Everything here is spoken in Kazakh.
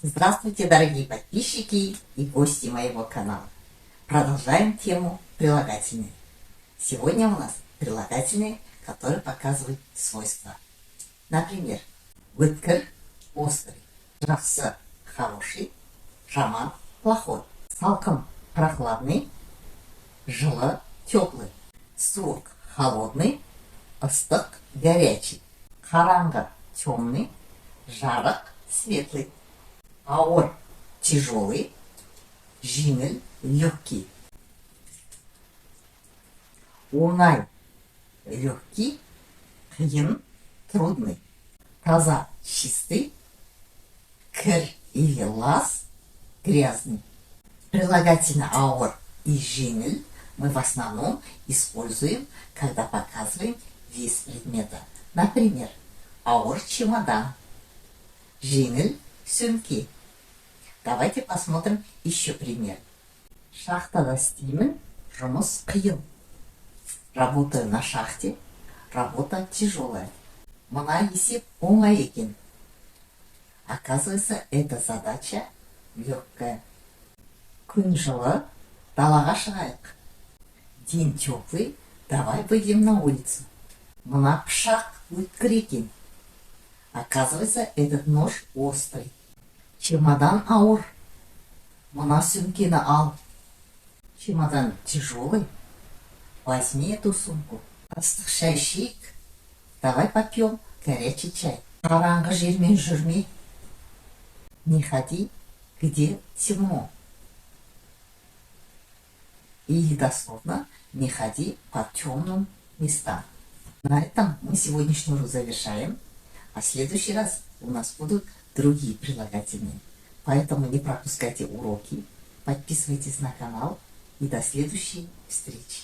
Здравствуйте, дорогие подписчики и гости моего канала. Продолжаем тему прилагательные. Сегодня у нас прилагательные, которые показывают свойства. Например, выткр – острый, жақсы – хороший, жаман – плохой, салқын – прохладный, жылы – теплый, суық – холодный, ыстық – горячий, қараңғы – темный, жарық – светлый. Ауыр – тяжелый, жеңіл – легкий. Оңай – легкий, қиын – трудный. Таза – чистый, кір или лас – грязный. Прилагательные ауыр и жеңіл мы в основном используем, когда показываем вес предмета. Например, ауыр – чемодан, жеңіл – сумки. Давайте посмотрим еще пример. Шахтада істеймін, жұмыс қиын. Работаю на шахте, работа тяжелая. Мына есеп оңай екен. Оказывается, эта задача легкая. Күн жылы, далаға шығайық. День теплый, давай выйдем на улицу. Мына пышақ өткір екен. Оказывается, этот нож острый. Чемодан ауыр. Мына сумкені ал. Чемодан тяжелый. Возьми эту сумку. Ыстық шай ішейік. Давай попьем горячий чай. Қараңғы жермен жүрме. Не ходи, где темно. И дословно, не ходи по темным местам. На этом мы сегодняшний урок завершаем. А в следующий раз у нас будут другие прилагательные. Поэтому не пропускайте уроки, подписывайтесь на канал и до следующей встречи.